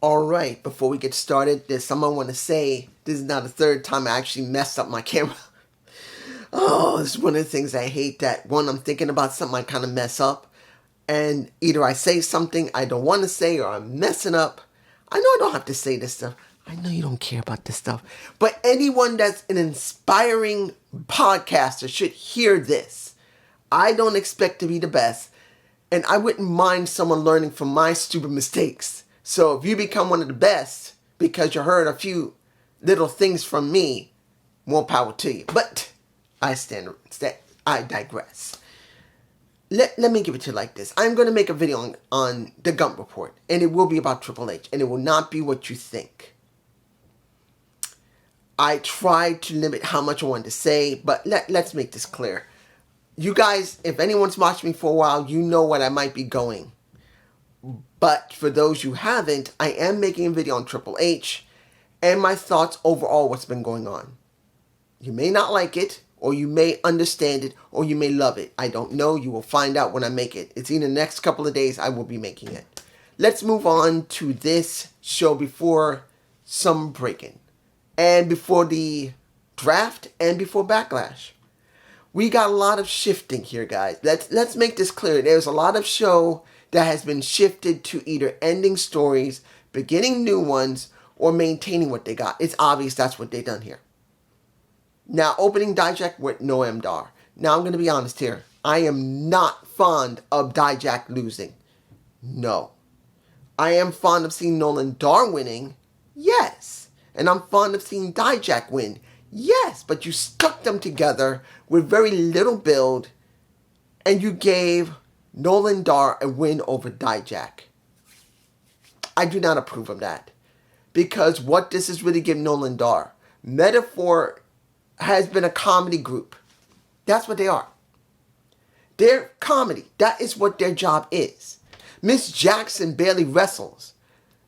Alright, before we get started, there's something I want to say. This is now the third time I actually messed up my camera. Oh, this is one of the things I hate, that when I'm thinking about something I kind of mess up. And either I say something I don't want to say or I'm messing up. I know I don't have to say this stuff. I know you don't care about this stuff. But anyone that's an inspiring podcaster should hear this. I don't expect to be the best. And I wouldn't mind someone learning from my stupid mistakes. So if you become one of the best because you heard a few little things from me, more power to you. But I digress. Let me give it to you like this. I'm going to make a video on the Gump Report. And it will be about Triple H. And it will not be what you think. I tried to limit how much I wanted to say. But let's make this clear. You guys, if anyone's watched me for a while, you know what I might be going. But for those who haven't, I am making a video on Triple H and my thoughts overall what's been going on. You may not like it, or you may understand it, or you may love it. I don't know. You will find out when I make it. It's in the next couple of days I will be making it. Let's move on to this show before some break-in. And before the draft and before Backlash. We got a lot of shifting here, guys. Let's make this clear. There's a lot of show that has been shifted to either ending stories, beginning new ones, or maintaining what they got. It's obvious that's what they done here. Now, opening Dijak with Noam Dar. Now, I'm going to be honest here. I am not fond of Dijak losing. No. I am fond of seeing Nolan Dar winning. Yes. And I'm fond of seeing Dijak win. Yes. But you stuck them together with very little build, and you gave Nolan Dar a win over Dijak. I do not approve of that. Because what this is really giving Nolan Dar, Metaphor has been a comedy group. That's what they are. They're comedy. That is what their job is. Miss Jackson barely wrestles.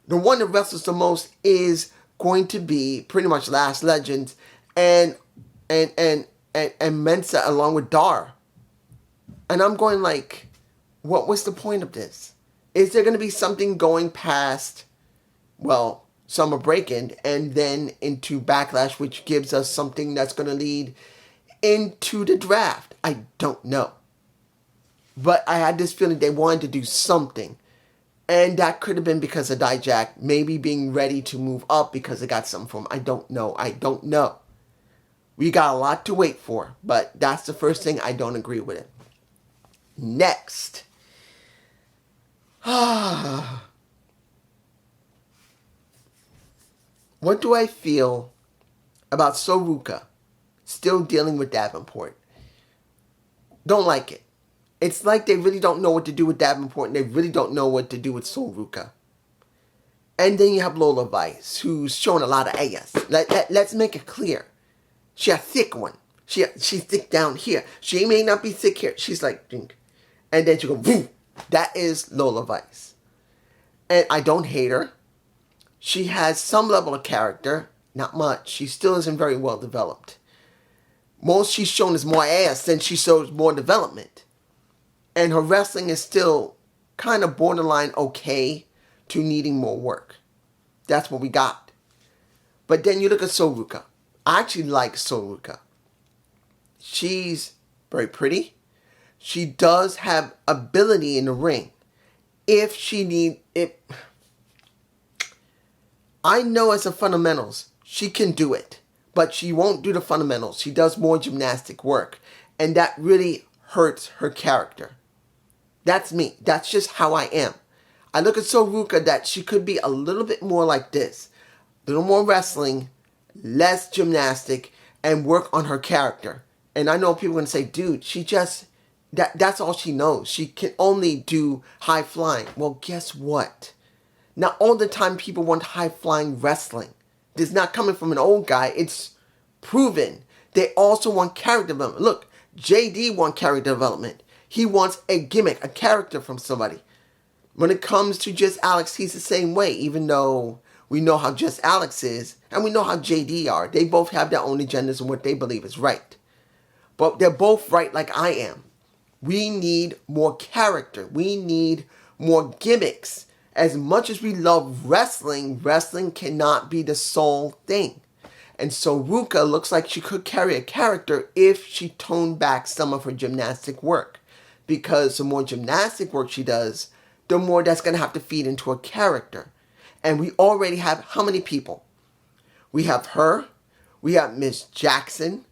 The one that wrestles the most is going to be pretty much Last Legends and Mensa along with Dar. And I'm going like, what was the point of this? Is there going to be something going past, well, Summer Break-In and then into Backlash, which gives us something that's going to lead into the draft? I don't know. But I had this feeling they wanted to do something. And that could have been because of Dijak maybe being ready to move up because they got something from him. I don't know. We got a lot to wait for, but that's the first thing I don't agree with it. Next. What do I feel about Soruka still dealing with Davenport? Don't like it. It's like they really don't know what to do with Davenport, and they really don't know what to do with Soruka. And then you have Lola Vice, who's showing a lot of ass. Let's make it clear. She's a thick one. She's thick down here. She may not be thick here. She's like, drink. And then she go, woo. That is Lola Vice. And I don't hate her. She has some level of character. Not much. She still isn't very well developed. Most she's shown is more ass than she shows more development. And her wrestling is still kind of borderline okay to needing more work. That's what we got. But then you look at Soruka. I actually like Soruka. She's very pretty. She does have ability in the ring. If she need it, I know as a fundamentals, she can do it. But she won't do the fundamentals. She does more gymnastic work. And that really hurts her character. That's me. That's just how I am. I look at Soruka that she could be a little bit more like this. A little more wrestling, less gymnastic, and work on her character. And I know people are going to say, dude, she just, that's all she knows. She can only do high flying. Well, guess what? Not all the time people want high flying wrestling. It's not coming from an old guy. It's proven. They also want character development. Look, JD wants character development. He wants a gimmick, a character from somebody. When it comes to Just Alex, he's the same way, even though we know how Just Alex is, and we know how JD are. They both have their own agendas and what they believe is right. But they're both right like I am. We need more character. We need more gimmicks. As much as we love wrestling, wrestling cannot be the sole thing. And so Ruka looks like she could carry a character if she toned back some of her gymnastic work. Because the more gymnastic work she does, the more that's going to have to feed into a character. And we already have how many people? We have her. We have Miss Jackson.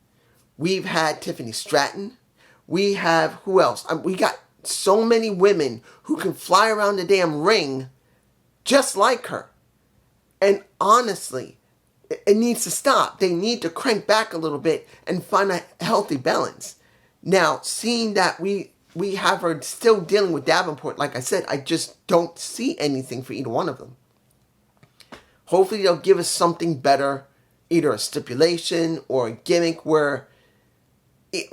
We've had Tiffany Stratton. We have, who else? We got so many women who can fly around the damn ring just like her. And honestly, it needs to stop. They need to crank back a little bit and find a healthy balance. Now, seeing that we have her still dealing with Davenport, like I said, I just don't see anything for either one of them. Hopefully they'll give us something better, either a stipulation or a gimmick where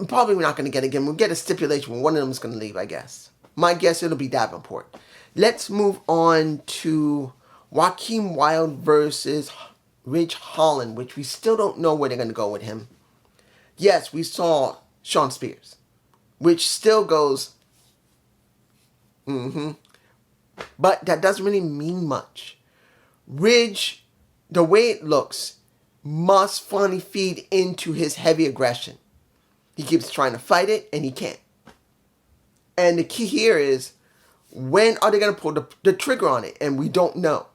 probably we're not going to get a gimmick. We'll get a stipulation where one of them is going to leave, I guess. My guess it'll be Davenport. Let's move on to Joaquin Wilde versus Ridge Holland, which we still don't know where they're going to go with him. Yes, we saw Shawn Spears, which still goes, but that doesn't really mean much. Ridge, the way it looks, must finally feed into his heavy aggression. He keeps trying to fight it, and he can't. And the key here is, when are they going to pull the trigger on it? And we don't know.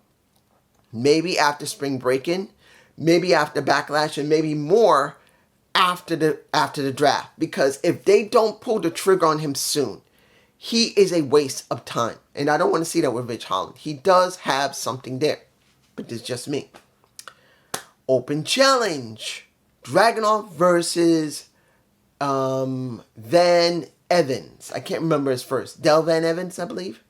Maybe after spring break-in, maybe after Backlash, and maybe more after the draft. Because if they don't pull the trigger on him soon, he is a waste of time. And I don't want to see that with Ridge Holland. He does have something there. But this is just me. Open challenge. Dragunov versus Van Evans. I can't remember his first. Del Van Evans, I believe.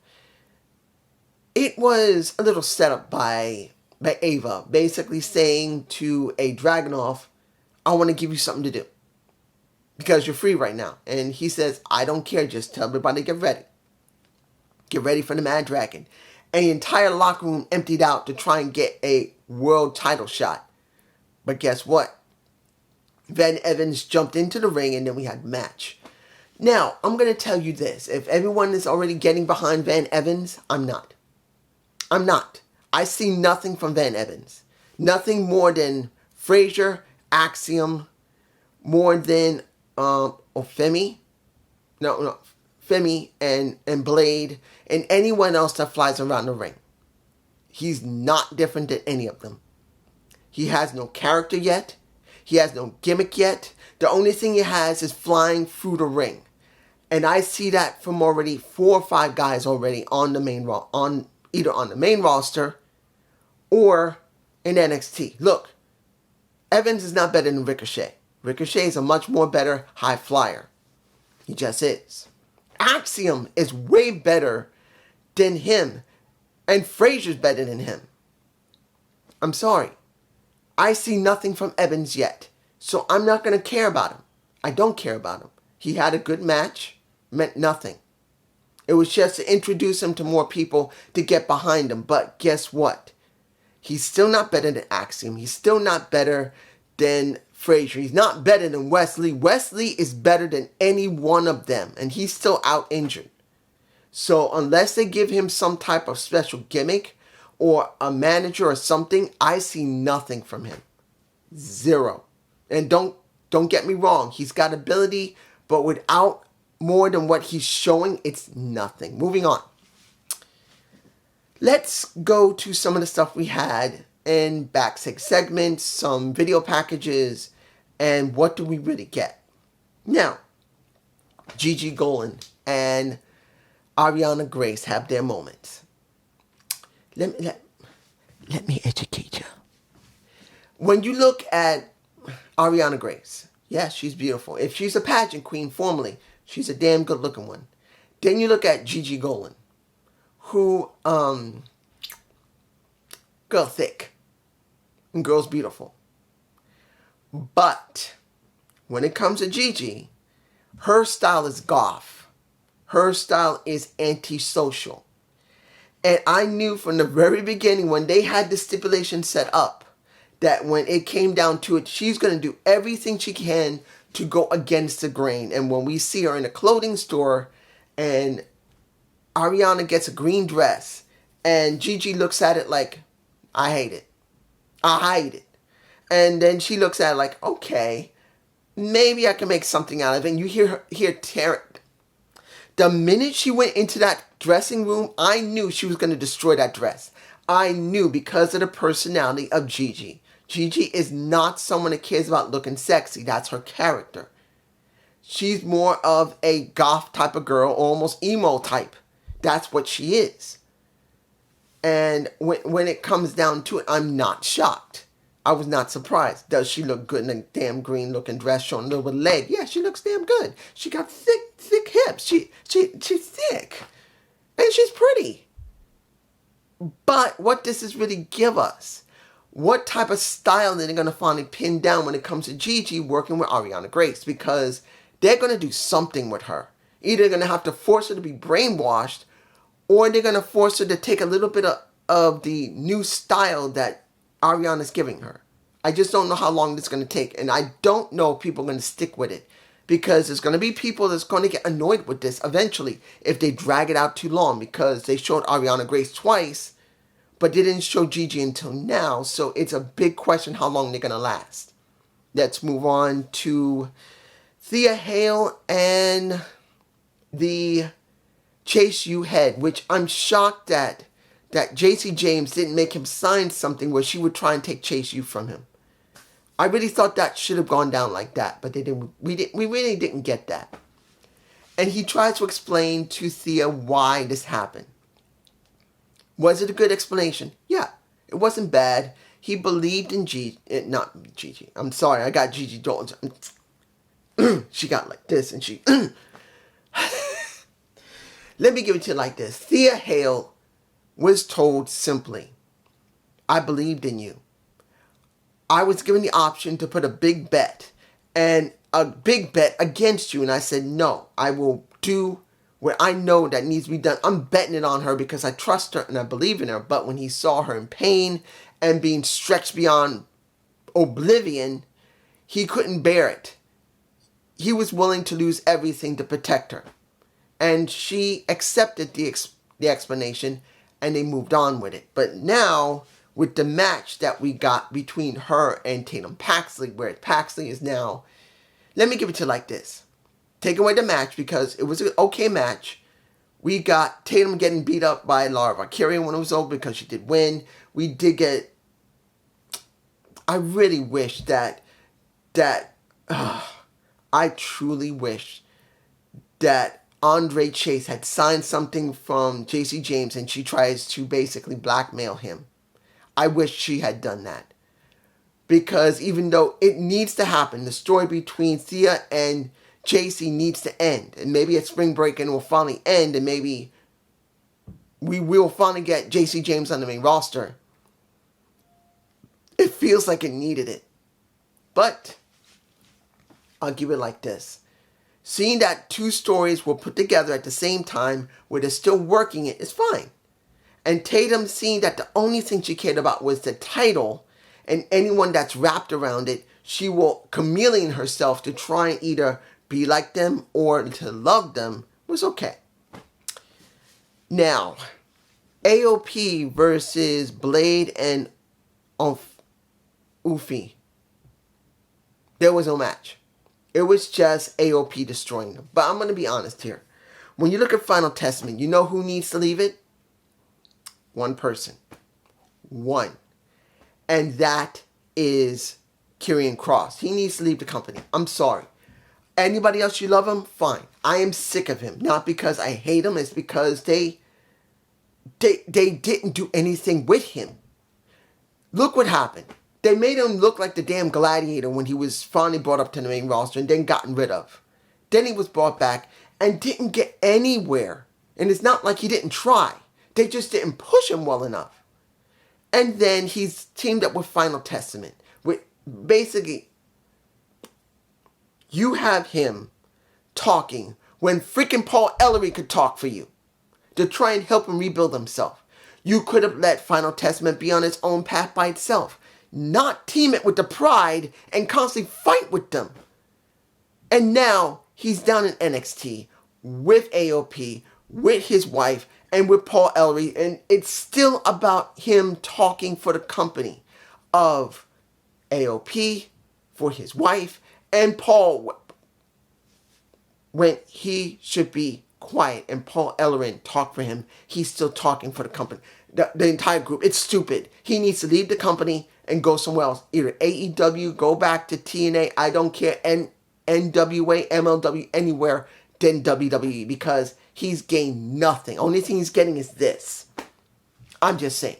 It was a little setup by Ava, basically saying to a Dragunov, I want to give you something to do. Because you're free right now. And he says, I don't care, just tell everybody to get ready. Get ready for the Mad Dragon. And the entire locker room emptied out to try and get a world title shot. But guess what? Van Evans jumped into the ring and then we had a match. Now, I'm going to tell you this. If everyone is already getting behind Van Evans, I'm not. I'm not. I see nothing from Van Evans. Nothing more than Frazier, Axiom, more than Femi. No, Femi and Blade and anyone else that flies around the ring. He's not different than any of them. He has no character yet. He has no gimmick yet. The only thing he has is flying through the ring. And I see that from already 4 or 5 guys already on the main either on the main roster or in NXT. Look, Evans is not better than Ricochet. Ricochet is a much more better high flyer. He just is. Axiom is way better than him. And Frazier's better than him. I'm sorry. I see nothing from Evans yet. So I'm not going to care about him. I don't care about him. He had a good match. Meant nothing. It was just to introduce him to more people to get behind him. But guess what? He's still not better than Axiom. He's still not better than Frazier. He's not better than Wesley. Wesley is better than any one of them. And he's still out injured. So unless they give him some type of special gimmick or a manager or something, I see nothing from him. Zero. And don't get me wrong. He's got ability, but without more than what he's showing, it's nothing. Moving on. Let's go to some of the stuff we had in backstage segments, some video packages, and what do we really get? Now, Gigi Golan and Ariana Grace have their moments. Let me educate you. When you look at Ariana Grace, yes, she's beautiful. If she's a pageant queen formerly, she's a damn good looking one. Then you look at Gigi Golan, who, girl thick, and girl's beautiful. But when it comes to Gigi, her style is goth. Her style is antisocial. And I knew from the very beginning when they had the stipulation set up that when it came down to it, she's going to do everything she can to go against the grain. And when we see her in a clothing store and Ariana gets a green dress And Gigi looks at it like, I hate it. I hide it. And then she looks at it like, okay, maybe I can make something out of it. And you hear Taryn. The minute she went into that dressing room, I knew she was going to destroy that dress. I knew because of the personality of Gigi. Gigi is not someone that cares about looking sexy. That's her character. She's more of a goth type of girl, almost emo type. That's what she is. And when it comes down to it, I'm not shocked. I was not surprised. Does she look good in a damn green looking dress showing a little bit of leg? Yeah, she looks damn good. She got thick hips. She's thick. And she's pretty. But what does this really give us? What type of style are they going to finally pin down when it comes to Gigi working with Ariana Grace? Because they're going to do something with her. Either they're going to have to force her to be brainwashed, or they're going to force her to take a little bit of the new style that Ariana's giving her. I just don't know how long this is going to take. And I don't know if people are going to stick with it. Because there's going to be people that's going to get annoyed with this eventually if they drag it out too long. Because they showed Ariana Grace twice, but they didn't show Gigi until now. So it's a big question how long they're going to last. Let's move on to Thea Hale and the Chase U head, which I'm shocked that JC James didn't make him sign something where she would try and take Chase U from him. I really thought that should have gone down like that, but they didn't. We really didn't get that. And he tried to explain to Thea why this happened. Was it a good explanation? Yeah, it wasn't bad. He believed in not Gigi. I'm sorry, I got Gigi Dalton. She got like this, and she. Let me give it to you like this. Thea Hale was told simply, I believed in you. I was given the option to put a big bet against you. And I said, no, I will do what I know that needs to be done. I'm betting it on her because I trust her and I believe in her. But when he saw her in pain and being stretched beyond oblivion, he couldn't bear it. He was willing to lose everything to protect her. And she accepted the explanation and they moved on with it. But now, with the match that we got between her and Tatum Paxley, where Paxley is now, let me give it to you like this. Take away the match because it was an okay match. We got Tatum getting beat up by Laura Valkyria when it was over because she did win. We did get, I really wish I truly wish that Andre Chase had signed something from JC James and she tries to basically blackmail him. I wish she had done that. Because even though it needs to happen, the story between Thea and JC needs to end. And maybe at Spring Break it will finally end and maybe we will finally get JC James on the main roster. It feels like it needed it. But I'll give it like this. Seeing that two stories were put together at the same time where they're still working it is fine. And Tatum seeing that the only thing she cared about was the title and anyone that's wrapped around it, she will chameleon herself to try and either be like them or to love them was okay. Now, AOP versus Blade and Ufi. There was no match. It was just AOP destroying them. But I'm going to be honest here. When you look at Final Testament, you know who needs to leave it? One person. One. And that is Karrion Kross. He needs to leave the company. I'm sorry. Anybody else you love him? Fine. I am sick of him. Not because I hate him. It's because they didn't do anything with him. Look what happened. They made him look like the damn gladiator when he was finally brought up to the main roster and then gotten rid of. Then he was brought back and didn't get anywhere. And it's not like he didn't try. They just didn't push him well enough. And then he's teamed up with Final Testament. With basically, you have him talking when freaking Paul Ellery could talk for you. To try and help him rebuild himself. You could have let Final Testament be on its own path by itself. Not team it with the Pride and constantly fight with them. And now he's down in NXT with AOP, with his wife, and with Paul Ellery, and it's still about him talking for the company of AOP, for his wife, and Paul, when he should be quiet and Paul Ellery talk for him, he's still talking for the company. The entire group. It's stupid. He needs to leave the company and go somewhere else. Either AEW, go back to TNA, I don't care, NWA, MLW, anywhere than WWE, because he's gained nothing. Only thing he's getting is this. I'm just saying.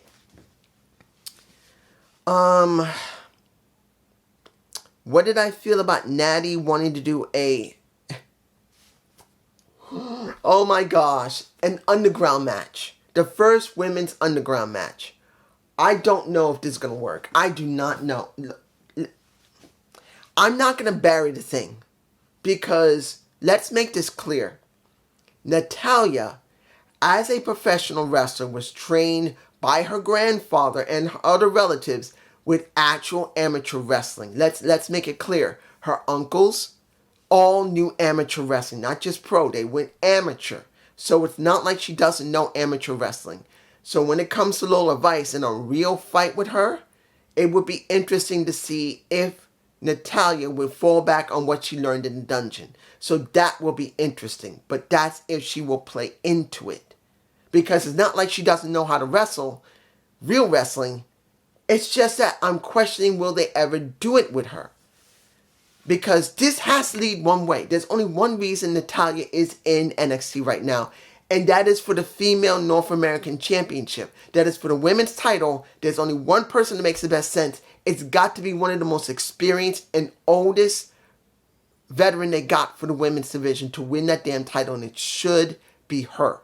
What did I feel about Natty wanting to do oh my gosh, an underground match. The first women's underground match. I don't know if this is going to work. I do not know. I'm not going to bury the thing, because let's make this clear. Natalya, as a professional wrestler, was trained by her grandfather and her other relatives with actual amateur wrestling. Let's make it clear. Her uncles all knew amateur wrestling, not just pro. They went amateur. So it's not like she doesn't know amateur wrestling. So when it comes to Lola Vice in a real fight with her, it would be interesting to see if Natalya would fall back on what she learned in the dungeon. So that will be interesting. But that's if she will play into it. Because it's not like she doesn't know how to wrestle, real wrestling. It's just that I'm questioning, will they ever do it with her? Because this has to lead one way. There's only one reason Natalya is in NXT right now. And that is for the female North American Championship. That is for the women's title. There's only one person that makes the best sense. It's got to be one of the most experienced and oldest veteran they got for the women's division to win that damn title. And it should be her.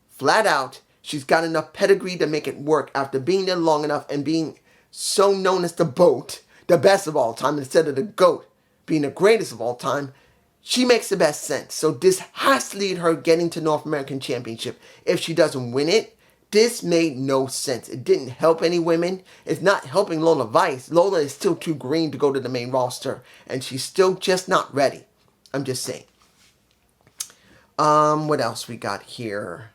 Flat out, she's got enough pedigree to make it work after being there long enough and being so known as the GOAT, the best of all time, instead of the GOAT being the greatest of all time. She makes the best sense. So this has to lead her getting to North American Championship. If she doesn't win it, this made no sense. It didn't help any women. It's not helping Lola Vice. Lola is still too green to go to the main roster. And she's still just not ready. I'm just saying. What else we got here?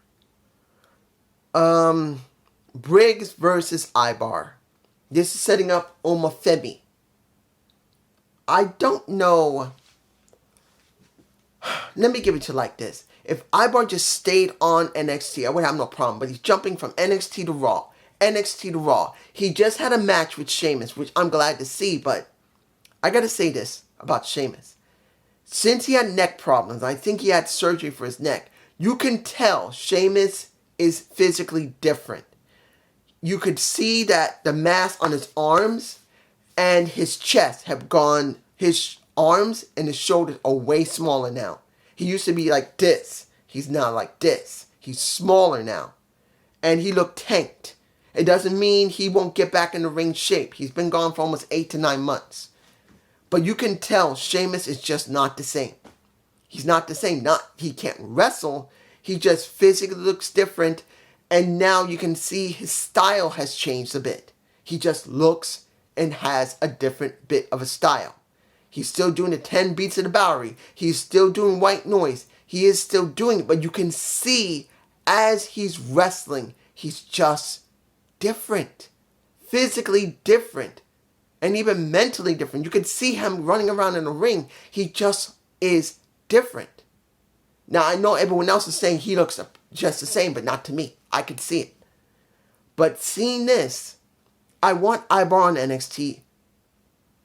Briggs versus Ibar. This is setting up Omofemi. I don't know. Let me give it to you like this. If Ibar just stayed on NXT, I would have no problem. But he's jumping from NXT to Raw. NXT to Raw. He just had a match with Sheamus, which I'm glad to see. But I got to say this about Sheamus. Since he had neck problems, I think he had surgery for his neck. You can tell Sheamus is physically different. You could see that the mass on his arms and his chest have gone. His arms and his shoulders are way smaller now. He used to be like this. He's now like this. He's smaller now. And he looked tanked. It doesn't mean he won't get back in the ring shape. He's been gone for almost 8 to 9 months. But you can tell Sheamus is just not the same. He's not the same. He can't wrestle. He just physically looks different. And now you can see his style has changed a bit. He just looks and has a different bit of a style. He's still doing the 10 beats of the Bowery. He's still doing white noise. He is still doing it. But you can see as he's wrestling, he's just different. Physically different. And even mentally different. You can see him running around in the ring. He just is different. Now, I know everyone else is saying he looks just the same, but not to me. I could see it. But seeing this, I want Ibar on NXT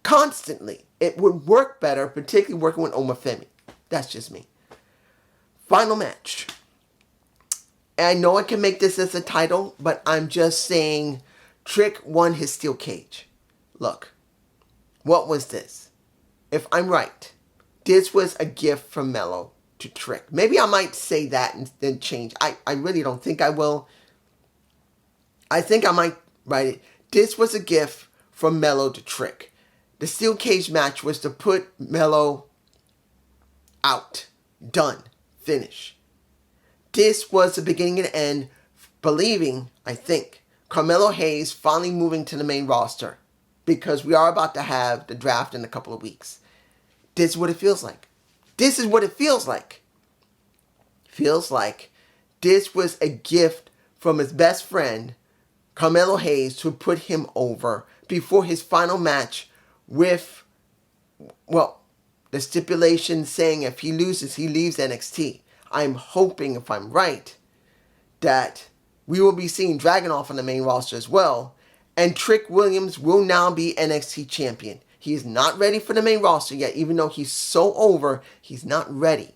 constantly. It would work better, particularly working with Omofemi. That's just me. Final match. And I know I can make this as a title, but I'm just saying Trick won his steel cage. Look, what was this? If I'm right, this was a gift from Melo to Trick. Maybe I might say that and then change. I really don't think I will. I think I might write it. This was a gift from Melo to Trick. The steel cage match was to put Melo out. Done. Finish. This was the beginning and end, believing, I think, Carmelo Hayes finally moving to the main roster. Because we are about to have the draft in a couple of weeks. This is what it feels like. This is what it feels like. Feels like this was a gift from his best friend, Carmelo Hayes, to put him over before his final match with, well, the stipulation saying if he loses, he leaves NXT. I'm hoping, if I'm right, that we will be seeing Dragunov on the main roster as well, and Trick Williams will now be NXT champion. He is not ready for the main roster yet, even though he's so over, he's not ready.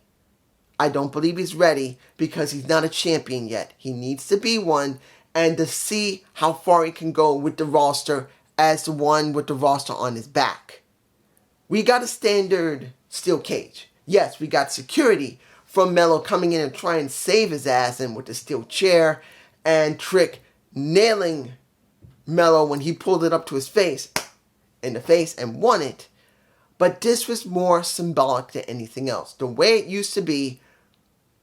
I don't believe he's ready because he's not a champion yet. He needs to be one, and to see how far he can go with the roster as the one with the roster on his back. We got a standard steel cage. Yes, we got security from Melo coming in and trying to save his ass in with the steel chair, and Trick nailing Melo when he pulled it up to his face, in the face, and won it. But this was more symbolic than anything else. The way it used to be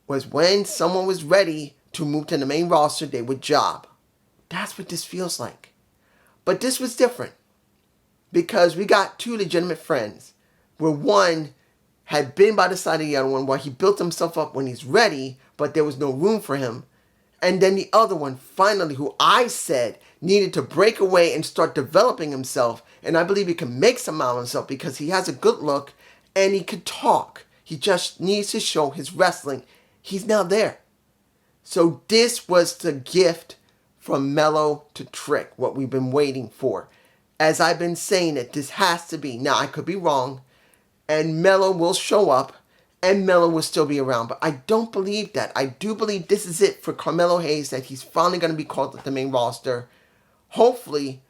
was when someone was ready to move to the main roster, they would job. That's what this feels like. But this was different because we got two legitimate friends where one had been by the side of the other one while he built himself up when he's ready, but there was no room for him. And then the other one, finally, who I said needed to break away and start developing himself. And I believe he can make some out of himself because he has a good look and he could talk. He just needs to show his wrestling. He's now there. So this was the gift from Melo to Trick, what we've been waiting for. As I've been saying it, this has to be. Now, I could be wrong. And Melo will show up. And Melo will still be around. But I don't believe that. I do believe this is it for Carmelo Hayes, that he's finally going to be called to the main roster. Hopefully,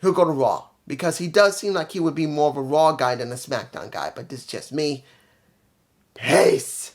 he'll go to Raw. Because he does seem like he would be more of a Raw guy than a SmackDown guy. But this is just me. Peace.